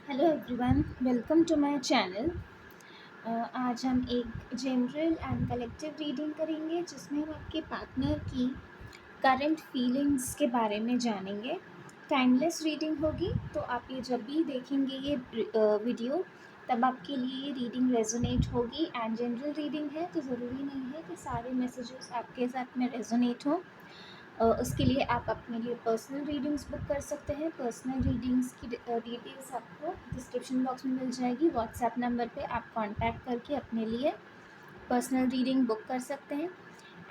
Hello everyone, welcome to my channel. आज हम एक जनरल एंड कलेक्टिव रीडिंग करेंगे जिसमें हम आपके पार्टनर की करंट फीलिंग्स के बारे में जानेंगे। टाइमलेस रीडिंग होगी, तो आप ये जब भी देखेंगे ये वीडियो तब आपके लिए ये रीडिंग रेजोनेट होगी। एंड जनरल रीडिंग है तो ज़रूरी नहीं है कि सारे मैसेजेस आपके साथ में रेजोनेट हों। उसके लिए आप अपने लिए पर्सनल रीडिंग्स बुक कर सकते हैं। पर्सनल रीडिंग्स की डिटेल्स आपको डिस्क्रिप्शन बॉक्स में मिल जाएगी। व्हाट्सएप नंबर पे आप कांटेक्ट करके अपने लिए पर्सनल रीडिंग बुक कर सकते हैं।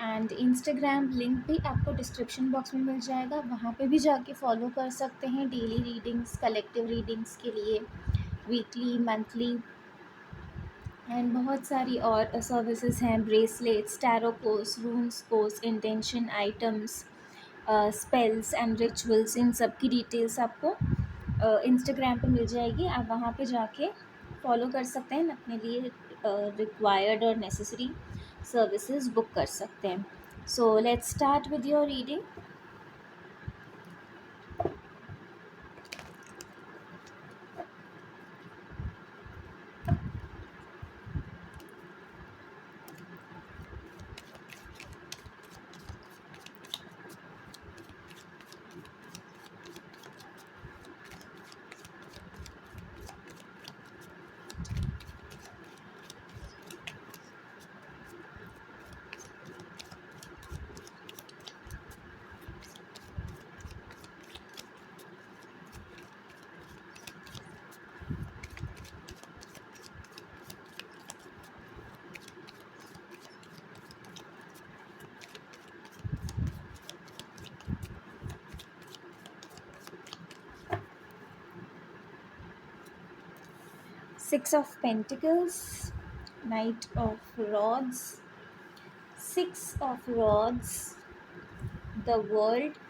एंड इंस्टाग्राम लिंक भी आपको डिस्क्रिप्शन बॉक्स में मिल जाएगा, वहाँ पे भी जाके फॉलो कर सकते हैं डेली रीडिंग्स, कलेक्टिव रीडिंग्स के लिए, वीकली, मंथली एंड बहुत सारी और सर्विसेज हैं। Bracelets, tarot course, runes course, intention items, spells and rituals, इन सब की डिटेल्स आपको इंस्टाग्राम पे मिल जाएगी। आप वहाँ पे जाके फॉलो कर सकते हैं, अपने लिए रिक्वायर्ड और नेसेसरी सर्विसेज बुक कर सकते हैं। सो let's start with your reading. 6 of Pentacles, Knight of Rods, 6 of Rods, the World,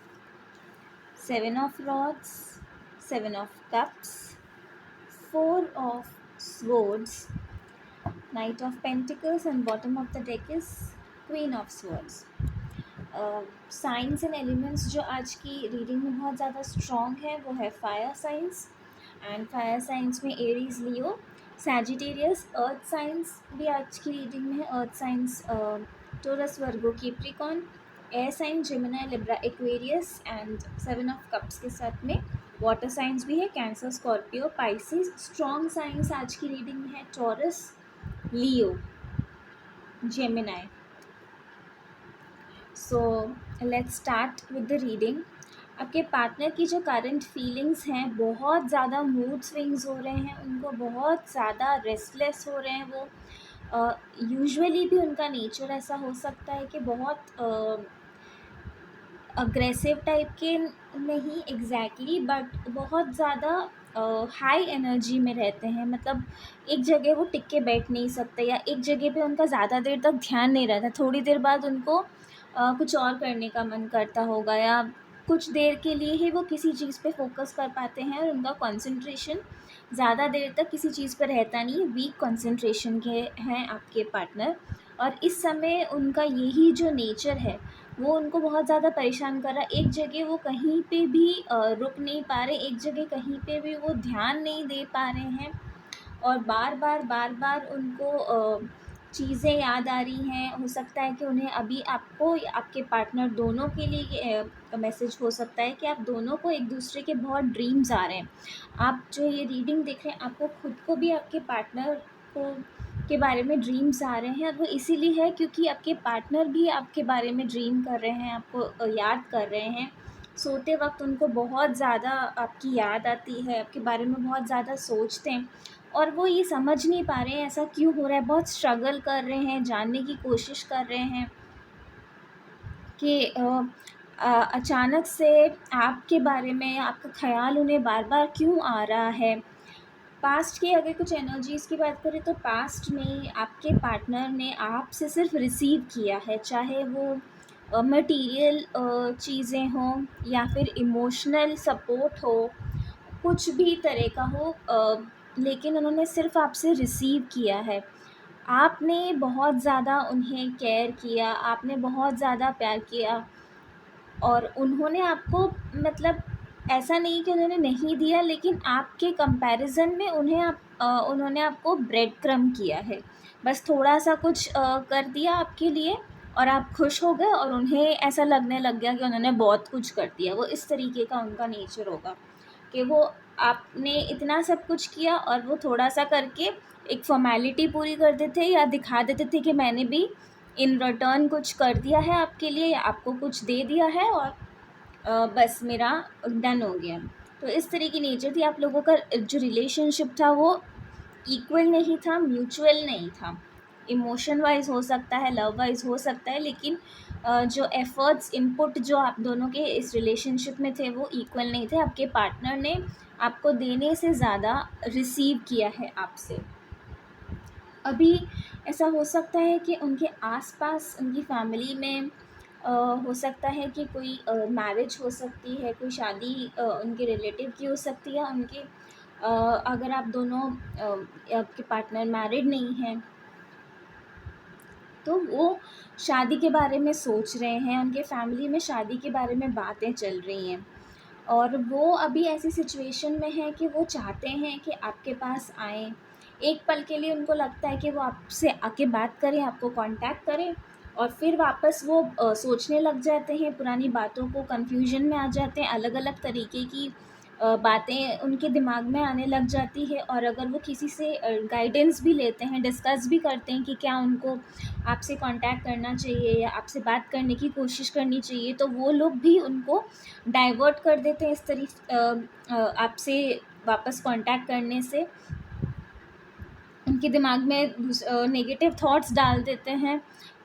7 of Rods, 7 of Cups, 4 of Swords, Knight of Pentacles, and bottom of the deck is Queen of Swords. Science and elements जो आज की reading में बहुत ज़्यादा strong है वो है fire signs. And fire signs में Aries, Leo, Sagittarius. Earth signs भी आज की रीडिंग में है। Earth signs Taurus, Virgo, Capricorn. Air signs Gemini, Libra, Aquarius. And 7 of cups के साथ में वाटर साइंस भी है, Cancer, Scorpio, Pisces. Strong signs आज की रीडिंग में है Taurus, Leo, Gemini. So let's start with the reading. आपके पार्टनर की जो करंट फीलिंग्स हैं, बहुत ज़्यादा मूड स्विंग्स हो रहे हैं, उनको बहुत ज़्यादा रेस्टलेस हो रहे हैं वो। यूजुअली भी उनका नेचर ऐसा हो सकता है कि बहुत अग्रेसिव टाइप के नहीं एग्जैक्टली, बट बहुत ज़्यादा हाई एनर्जी में रहते हैं। मतलब एक जगह वो टिक के बैठ नहीं सकते, या एक जगह पे उनका ज़्यादा देर तक ध्यान नहीं रहता। थोड़ी देर बाद उनको कुछ और करने का मन करता होगा, या कुछ देर के लिए ही वो किसी चीज़ पे फोकस कर पाते हैं और उनका कंसंट्रेशन ज़्यादा देर तक किसी चीज़ पे रहता नहीं है। वीक कंसंट्रेशन के हैं आपके पार्टनर, और इस समय उनका यही जो नेचर है वो उनको बहुत ज़्यादा परेशान कर रहा है। एक जगह वो कहीं पे भी रुक नहीं पा रहे, एक जगह कहीं पे भी वो ध्यान नहीं दे पा रहे हैं, और बार बार उनको चीज़ें याद आ रही हैं। हो सकता है कि उन्हें अभी आपको, आपके पार्टनर दोनों के लिए मैसेज हो सकता है कि आप दोनों को एक दूसरे के बहुत ड्रीम्स आ रहे हैं। आप जो ये रीडिंग देख रहे हैं, आपको खुद को भी आपके पार्टनर को के बारे में ड्रीम्स आ रहे हैं, और वो इसीलिए है क्योंकि आपके पार्टनर भी आपके बारे में ड्रीम कर रहे हैं, आपको याद कर रहे हैं। सोते वक्त उनको बहुत ज़्यादा आपकी याद आती है, आपके बारे में बहुत ज़्यादा सोचते हैं, और वो ये समझ नहीं पा रहे हैं ऐसा क्यों हो रहा है। बहुत स्ट्रगल कर रहे हैं, जानने की कोशिश कर रहे हैं कि अचानक से आपके बारे में आपका ख़्याल उन्हें बार बार क्यों आ रहा है। पास्ट की अगर कुछ एनर्जीज़ की बात करें, तो पास्ट में आपके पार्टनर ने आपसे सिर्फ रिसीव किया है, चाहे वो मटेरियल चीज़ें हों या फिर इमोशनल सपोर्ट हो, कुछ भी तरह का हो, लेकिन उन्होंने सिर्फ आपसे रिसीव किया है। आपने बहुत ज़्यादा उन्हें केयर किया, आपने बहुत ज़्यादा प्यार किया, और उन्होंने आपको मतलब ऐसा नहीं कि उन्होंने नहीं दिया, लेकिन आपके कंपैरिज़न में उन्होंने आपको ब्रेड क्रम्ब किया है। बस थोड़ा-सा कुछ कर दिया आपके लिए और आप खुश हो गए और उन्हें ऐसा लगने लग गया कि उन्होंने बहुत कुछ कर दिया। वो इस तरीके का उनका नेचर होगा कि वो आपने इतना सब कुछ किया और वो थोड़ा-सा करके एक फ़ॉर्मेलिटी पूरी कर देते या दिखा देते थे कि मैंने भी इन रिटर्न कुछ कर दिया है आपके लिए या आपको कुछ दे दिया है और बस मेरा डन हो गया। तो इस तरह की नेचर थी आप लोगों का। जो रिलेशनशिप था वो इक्वल नहीं था, म्यूचुअल नहीं था। इमोशन वाइज हो सकता है, लव वाइज हो सकता है, लेकिन जो एफर्ट्स इनपुट जो आप दोनों के इस रिलेशनशिप में थे वो इक्वल नहीं थे। आपके पार्टनर ने आपको देने से ज़्यादा रिसीव किया है आपसे। अभी ऐसा हो सकता है कि उनके आसपास उनकी फैमिली में हो सकता है कि कोई मैरिज हो सकती है, कोई शादी उनके रिलेटिव की हो सकती है। उनके अगर आप दोनों आपके पार्टनर मैरिड नहीं हैं तो वो शादी के बारे में सोच रहे हैं, उनके फैमिली में शादी के बारे में बातें चल रही हैं और वो अभी ऐसी सिचुएशन में है कि वो चाहते हैं कि आपके पास आएँ। एक पल के लिए उनको लगता है कि वो आपसे आके बात करें, आपको कांटेक्ट करें और फिर वापस वो सोचने लग जाते हैं पुरानी बातों को, कन्फ्यूजन में आ जाते हैं, अलग-अलग तरीके की बातें उनके दिमाग में आने लग जाती है। और अगर वो किसी से गाइडेंस भी लेते हैं, डिस्कस भी करते हैं कि क्या उनको आपसे कांटेक्ट करना चाहिए या आपसे बात करने की कोशिश करनी चाहिए, तो वो लोग भी उनको डाइवर्ट कर देते हैं इस आपसे वापस कांटेक्ट करने से। उनके दिमाग में नेगेटिव थॉट्स डाल देते हैं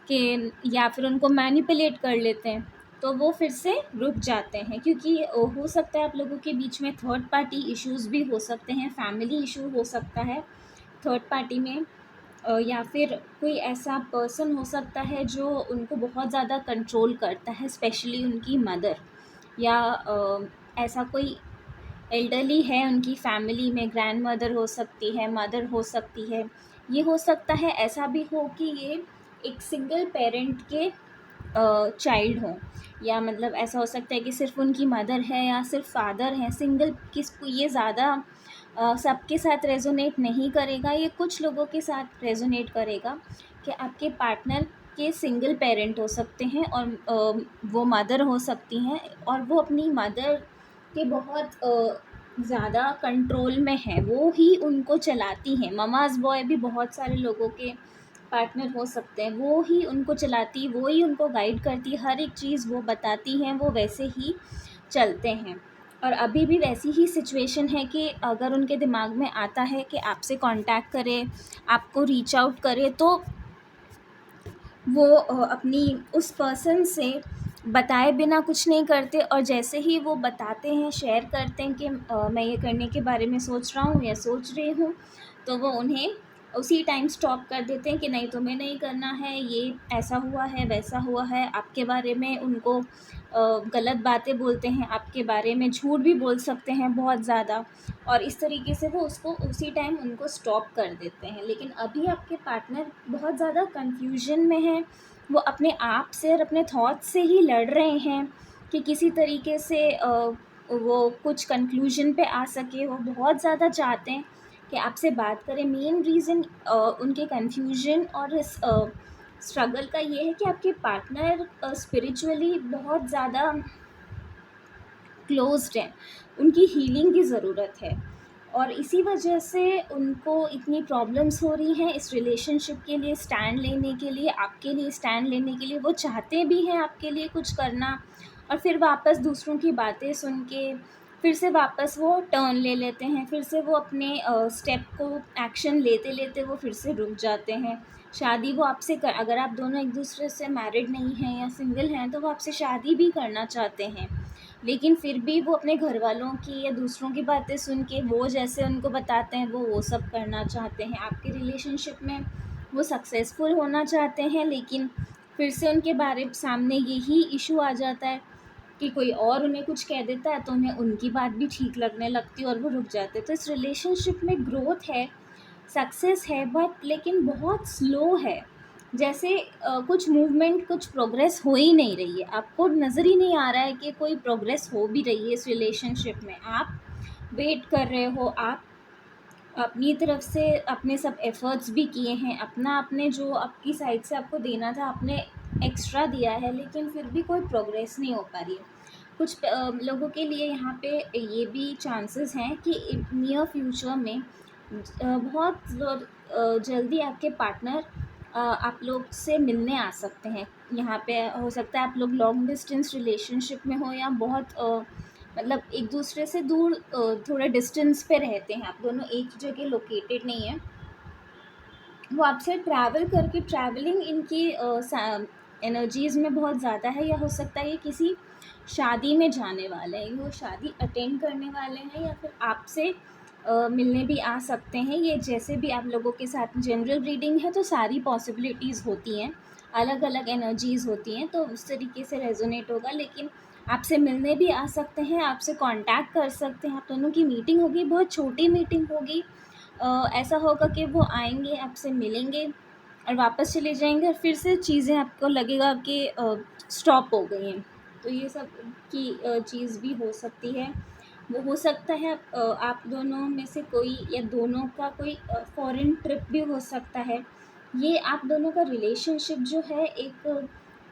कि या फिर उनको मैनिपुलेट कर लेते हैं, तो वो फिर से रुक जाते हैं। क्योंकि हो सकता है आप लोगों के बीच में थर्ड पार्टी इश्यूज़ भी हो सकते हैं, फैमिली इशू हो सकता है थर्ड पार्टी में, या फिर कोई ऐसा पर्सन हो सकता है जो उनको बहुत ज़्यादा कंट्रोल करता है, स्पेशली उनकी मदर या ऐसा कोई एल्डरली है उनकी फैमिली में, ग्रैंड मदर हो सकती है, मदर हो सकती है। ये हो सकता है ऐसा भी हो कि ये एक सिंगल पेरेंट के चाइल्ड हों, या मतलब ऐसा हो सकता है कि सिर्फ़ उनकी मदर है या सिर्फ़ फादर हैं। सिंगल किसको ये ज़्यादा सबके साथ रेज़ोनेट नहीं करेगा, ये कुछ लोगों के साथ रेज़ोनेट करेगा कि आपके पार्टनर के सिंगल पेरेंट हो सकते हैं और वो मदर हो सकती हैं और वो अपनी मदर के बहुत ज़्यादा कंट्रोल में है, वो ही उनको चलाती हैं। ममाज़ बॉय भी बहुत सारे लोगों के पार्टनर हो सकते हैं, वो ही उनको चलाती, वो ही उनको गाइड करती, हर एक चीज़ वो बताती हैं, वो वैसे ही चलते हैं। और अभी भी वैसी ही सिचुएशन है कि अगर उनके दिमाग में आता है कि आपसे कांटेक्ट करे, आपको रीच आउट करे, तो वो अपनी उस पर्सन से बताए बिना कुछ नहीं करते और जैसे ही वो बताते हैं, शेयर करते हैं कि मैं ये करने के बारे में सोच रहा हूँ या सोच रही हूँ, तो वो उन्हें उसी टाइम स्टॉप कर देते हैं कि नहीं, तुम्हें नहीं करना है, ये ऐसा हुआ है, वैसा हुआ है। आपके बारे में उनको गलत बातें बोलते हैं, आपके बारे में झूठ भी बोल सकते हैं बहुत ज़्यादा, और इस तरीके से वो उसको उसी टाइम उनको स्टॉप कर देते हैं। लेकिन अभी आपके पार्टनर बहुत ज़्यादा कन्फ्यूजन में हैं, वो अपने आप से और अपने थॉट्स से ही लड़ रहे हैं कि किसी तरीके से वो कुछ कंक्लूजन पे आ सके। वो बहुत ज़्यादा चाहते हैं कि आपसे बात करें। मेन रीज़न उनके कन्फ्यूजन और इस स्ट्रगल का ये है कि आपके पार्टनर स्पिरिचुअली बहुत ज़्यादा क्लोज्ड हैं, उनकी हीलिंग की ज़रूरत है और इसी वजह से उनको इतनी प्रॉब्लम्स हो रही हैं इस रिलेशनशिप के लिए स्टैंड लेने के लिए, आपके लिए स्टैंड लेने के लिए। वो चाहते भी हैं आपके लिए कुछ करना और फिर वापस दूसरों की बातें सुन के फिर से वापस वो टर्न ले लेते हैं, फिर से वो अपने स्टेप को एक्शन लेते लेते वो फिर से रुक जाते हैं। शादी वो आपसे अगर आप दोनों एक दूसरे से मैरिड नहीं हैं या सिंगल हैं तो वो आपसे शादी भी करना चाहते हैं, लेकिन फिर भी वो अपने घर वालों की या दूसरों की बातें सुन के वो जैसे उनको बताते हैं वो सब करना चाहते हैं। आपके रिलेशनशिप में वो सक्सेसफुल होना चाहते हैं, लेकिन फिर से उनके बारे सामने यही इशू आ जाता है कि कोई और उन्हें कुछ कह देता है तो उन्हें उनकी बात भी ठीक लगने लगती है और वो रुक जाते हैं। तो इस रिलेशनशिप में ग्रोथ है, सक्सेस है, बट लेकिन बहुत स्लो है। जैसे कुछ मूवमेंट, कुछ प्रोग्रेस हो ही नहीं रही है, आपको नज़र ही नहीं आ रहा है कि कोई प्रोग्रेस हो भी रही है इस रिलेशनशिप में। आप वेट कर रहे हो, आप अपनी तरफ से अपने सब एफ़र्ट्स भी किए हैं, अपना आपने जो आपकी साइड से आपको देना था आपने एक्स्ट्रा दिया है, लेकिन फिर भी कोई प्रोग्रेस नहीं हो पा रही है। कुछ लोगों के लिए यहाँ पे ये भी चांसेस हैं कि नियर फ्यूचर में जल्दी आपके पार्टनर आप लोग से मिलने आ सकते हैं। यहाँ पे हो सकता है आप लोग लॉन्ग डिस्टेंस रिलेशनशिप में हो, या बहुत मतलब एक दूसरे से दूर थोड़ा डिस्टेंस पे रहते हैं, आप दोनों एक जगह लोकेटेड नहीं है। वो आपसे ट्रैवल करके, ट्रैवलिंग इनकी एनर्जीज़ में बहुत ज़्यादा है, या हो सकता है ये किसी शादी में जाने वाले हैं, वो शादी अटेंड करने वाले हैं, या फिर आपसे मिलने भी आ सकते हैं। ये जैसे भी आप लोगों के साथ जनरल रीडिंग है तो सारी पॉसिबिलिटीज़ होती हैं, अलग अलग एनर्जीज़ होती हैं, तो उस तरीके से रेजोनेट होगा। लेकिन आपसे मिलने भी आ सकते हैं, आपसे कांटेक्ट कर सकते हैं, आप दोनों की मीटिंग होगी, बहुत छोटी मीटिंग होगी। ऐसा होगा कि वो आएंगे, आपसे मिलेंगे और वापस चले जाएंगे, और फिर से चीज़ें आपको लगेगा कि स्टॉप हो गई हैं। तो ये सब की चीज़ भी हो सकती है। वो हो सकता है आप दोनों में से कोई या दोनों का कोई फॉरेन ट्रिप भी हो सकता है। ये आप दोनों का रिलेशनशिप जो है एक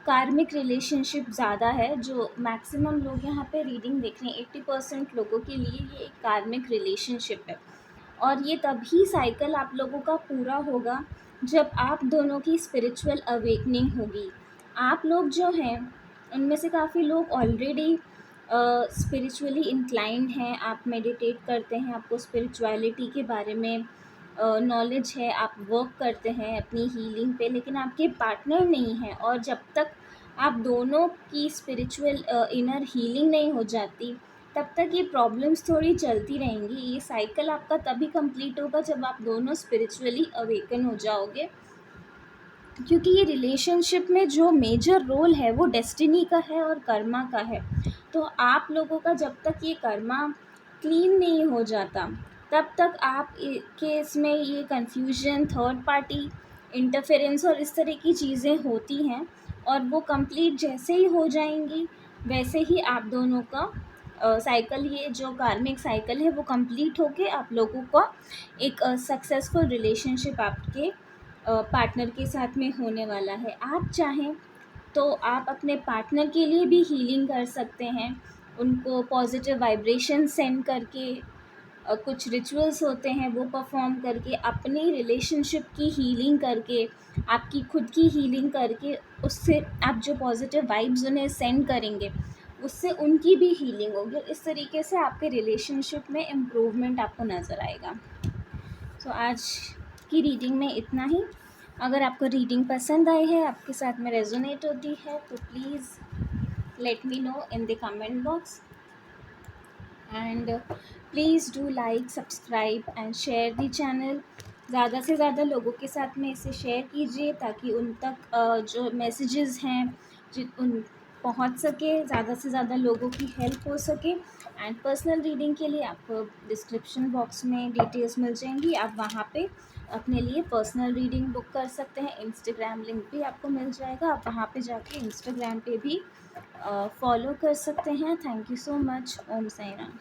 कार्मिक रिलेशनशिप ज़्यादा है, जो मैक्सिमम लोग यहाँ पे रीडिंग देख रहे हैं 80% लोगों के लिए ये एक कार्मिक रिलेशनशिप है। और ये तभी साइकिल आप लोगों का पूरा होगा जब आप दोनों की स्पिरिचुअल अवेकनिंग होगी। आप लोग जो हैं उनमें से काफ़ी लोग ऑलरेडी स्पिरिचुअली इंक्लाइंड हैं, आप मेडिटेट करते हैं, आपको स्पिरिचुअलिटी के बारे में नॉलेज है, आप वर्क करते हैं अपनी हीलिंग पे, लेकिन आपके पार्टनर नहीं है। और जब तक आप दोनों की स्पिरिचुअल इनर हीलिंग नहीं हो जाती, तब तक ये प्रॉब्लम्स थोड़ी चलती रहेंगी। ये साइकिल आपका तभी कंप्लीट होगा जब आप दोनों स्पिरिचुअली अवेकन हो जाओगे, क्योंकि ये रिलेशनशिप में जो मेजर रोल है वो डेस्टिनी का है और कर्मा का है। तो आप लोगों का जब तक ये कर्मा क्लीन नहीं हो जाता, तब तक आप के इसमें ये कन्फ्यूजन, थर्ड पार्टी इंटरफेरेंस और इस तरह की चीज़ें होती हैं। और वो कंप्लीट जैसे ही हो जाएंगी, वैसे ही आप दोनों का साइकिल, ये जो कार्मिक साइकिल है वो कंप्लीट होके आप लोगों का एक सक्सेसफुल रिलेशनशिप आपके पार्टनर के साथ में होने वाला है। आप चाहें तो आप अपने पार्टनर के लिए भी हीलिंग कर सकते हैं, उनको पॉजिटिव वाइब्रेशन सेंड करके, कुछ रिचुअल्स होते हैं वो परफॉर्म करके, अपनी रिलेशनशिप की हीलिंग करके, आपकी खुद की हीलिंग करके, उससे आप जो पॉजिटिव वाइब्स उन्हें सेंड करेंगे उससे उनकी भी हीलिंग होगी। इस तरीके से आपके रिलेशनशिप में इम्प्रूवमेंट आपको नज़र आएगा। सो आज की रीडिंग में इतना ही। अगर आपको रीडिंग पसंद आई है, आपके साथ में रेजोनेट होती है, तो please let me know in the comment box, and please do like, subscribe and share the channel। ज़्यादा से ज़्यादा लोगों के साथ में इसे शेयर कीजिए ताकि उन तक जो मैसेजेस हैं उन पहुंच सके, ज़्यादा से ज़्यादा लोगों की हेल्प हो सके। एंड पर्सनल रीडिंग के लिए आपको डिस्क्रिप्शन बॉक्स में डिटेल्स मिल जाएंगी, आप वहाँ पे अपने लिए पर्सनल रीडिंग बुक कर सकते हैं। इंस्टाग्राम लिंक भी आपको मिल जाएगा, आप वहाँ पे जाके इंस्टाग्राम पे भी फॉलो कर सकते हैं। Thank you so much. Om Sai Ram.